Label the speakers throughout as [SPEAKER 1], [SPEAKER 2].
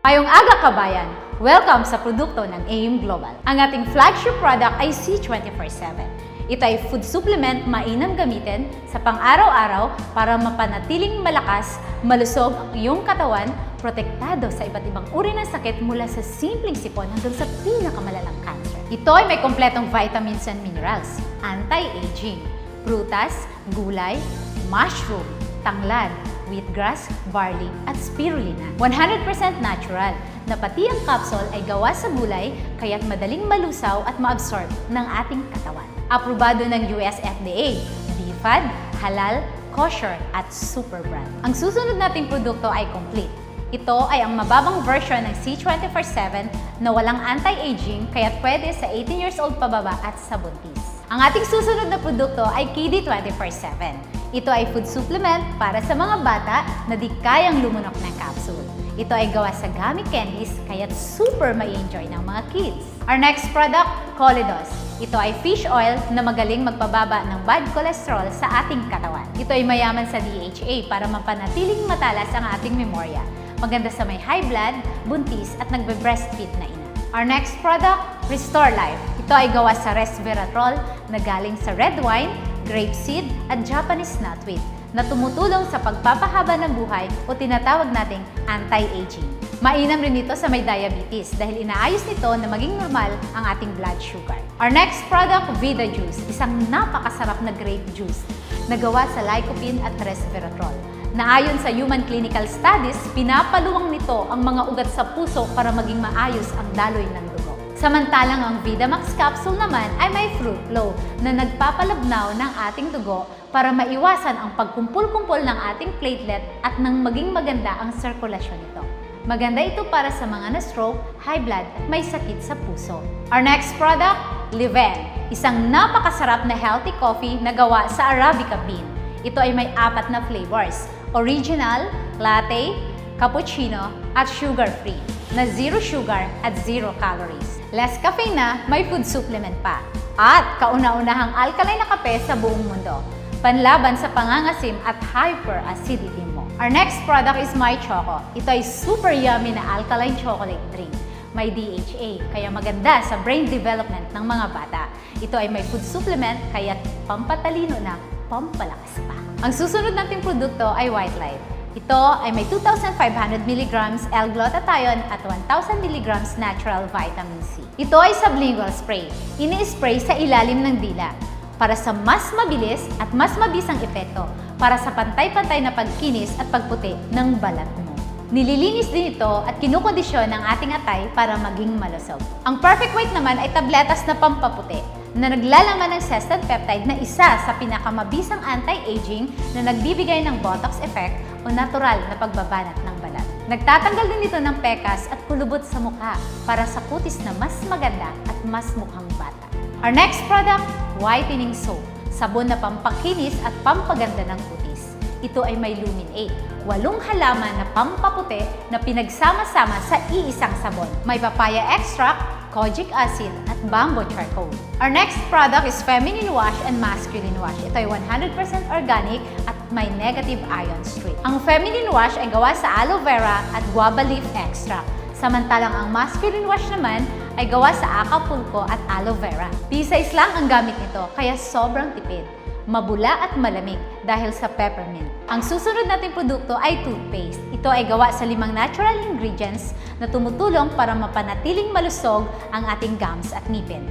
[SPEAKER 1] Mayong aga kabayan! Welcome sa produkto ng AIM Global. Ang ating flagship product ay C24/7. Ito ay food supplement mainam gamitin sa pang-araw-araw para mapanatiling malakas, malusog ang iyong katawan, protektado sa iba't ibang uri ng sakit mula sa simpleng sipon hanggang sa pinakamalalang cancer. Ito ay may kompletong vitamins and minerals, anti-aging, prutas, gulay, mushroom, tanglad, wheatgrass, barley, at spirulina. 100% natural, na pati ang capsule ay gawa sa gulay kaya't madaling malusaw at ma-absorb ng ating katawan. Aprobado ng US FDA, BFAD, halal, kosher, at super brand. Ang susunod nating produkto ay complete. Ito ay ang mababang version ng C24/7 na walang anti-aging kaya't pwede sa 18 years old pababa at sa buntis. Ang ating susunod na produkto ay KD24/7. Ito ay food supplement para sa mga bata na di kayang lumunok ng capsule. Ito ay gawa sa gummy candies kaya't super ma-enjoy ng mga kids. Our next product, Colidos. Ito ay fish oil na magaling magpababa ng bad cholesterol sa ating katawan. Ito ay mayaman sa DHA para mapanatiling matalas ang ating memorya. Maganda sa may high blood, buntis at nagbe-breastfeed na ina. Our next product, Restore Life. Ito ay gawa sa resveratrol na galing sa red wine, grapeseed at Japanese knotweed na tumutulong sa pagpapahaba ng buhay o tinatawag nating anti-aging. Mainam rin ito sa may diabetes dahil inaayos nito na maging normal ang ating blood sugar. Our next product, Vida Juice, isang napakasarap na grape juice na gawa sa lycopene at resveratrol. Na ayon sa human clinical studies, pinapaluwang nito ang mga ugat sa puso para maging maayos ang daloy ng dugo. Samantalang ang Vidamax capsule naman ay may fruit flow na nagpapalabnaw ng ating dugo para maiwasan ang pagkumpul-kumpol ng ating platelet at nang maging maganda ang sirkulasyon nito. Maganda ito para sa mga na-stroke, high blood at may sakit sa puso. Our next product, Liven, isang napakasarap na healthy coffee na gawa sa Arabica bean. Ito ay may 4 na flavors, original, latte, cappuccino, at sugar-free, na 0 sugar at 0 calories. Less caffeine na, may food supplement pa. At kauna-unahang alkaline na kape sa buong mundo. Panlaban sa pangangasim at hyperacidity mo. Our next product is My Choco. Ito ay super yummy na alkaline chocolate drink. May DHA, kaya maganda sa brain development ng mga bata. Ito ay may food supplement, kaya pampatalino na, pampalakas pa. Ang susunod nating produkto ay White Light. Ito ay may 2,500 mg L-glutathione at 1,000 mg natural vitamin C. Ito ay sublingual spray. Ini-spray sa ilalim ng dila para sa mas mabilis at mas mabisang epekto para sa pantay-pantay na pagkinis at pagputi ng balat mo. Nililinis din ito at kinukondisyon ng ating atay para maging malusog. Ang Perfect White naman ay tabletas na pampaputi na naglalaman ng sestan peptide na isa sa pinakamabisang anti-aging na nagbibigay ng botox effect o natural na pagbabanat ng balat. Nagtatanggal din ito ng pekas at kulubot sa mukha para sa kutis na mas maganda at mas mukhang bata. Our next product, Whitening Soap, sabon na pampakinis at pampaganda ng kutis. Ito ay may Lumin 8, 8 halaman na pampaputi na pinagsama-sama sa iisang sabon. May papaya extract, kojic acid, at bamboo charcoal. Our next product is Feminine Wash and Masculine Wash. Ito ay 100% organic at may negative ion strip. Ang Feminine Wash ay gawa sa aloe vera at guava leaf extract. Samantalang ang Masculine Wash naman ay gawa sa acapulco at aloe vera. P-size lang ang gamit nito, kaya sobrang tipid. Mabula at malamig dahil sa peppermint. Ang susunod nating produkto ay toothpaste. Ito ay gawa sa 5 natural ingredients na tumutulong para mapanatiling malusog ang ating gums at ngipin.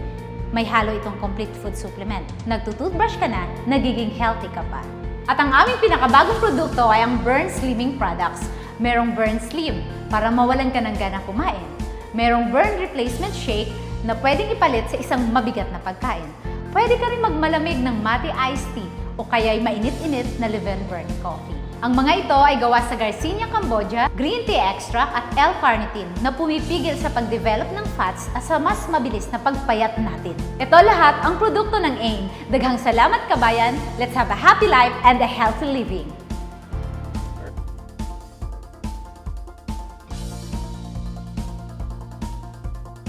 [SPEAKER 1] May halo itong complete food supplement. Nagtutoothbrush ka na, nagiging healthy ka pa. At ang aming pinakabagong produkto ay ang Burn Slimming Products. Merong Burn Slim para mawalan ka ng gana kumain. Merong Burn Replacement Shake na pwedeng ipalit sa isang mabigat na pagkain. Pwede ka rin magmalamig ng Mate Iced Tea o kaya'y mainit-init na Liven Burn Coffee. Ang mga ito ay gawa sa Garcinia Cambogia, green tea extract at L-carnitine na pumipigil sa pag-develop ng fats at sa mas mabilis na pagpayat natin. Ito lahat ang produkto ng AIM. Daghang salamat kabayan, let's have a happy life and a healthy living!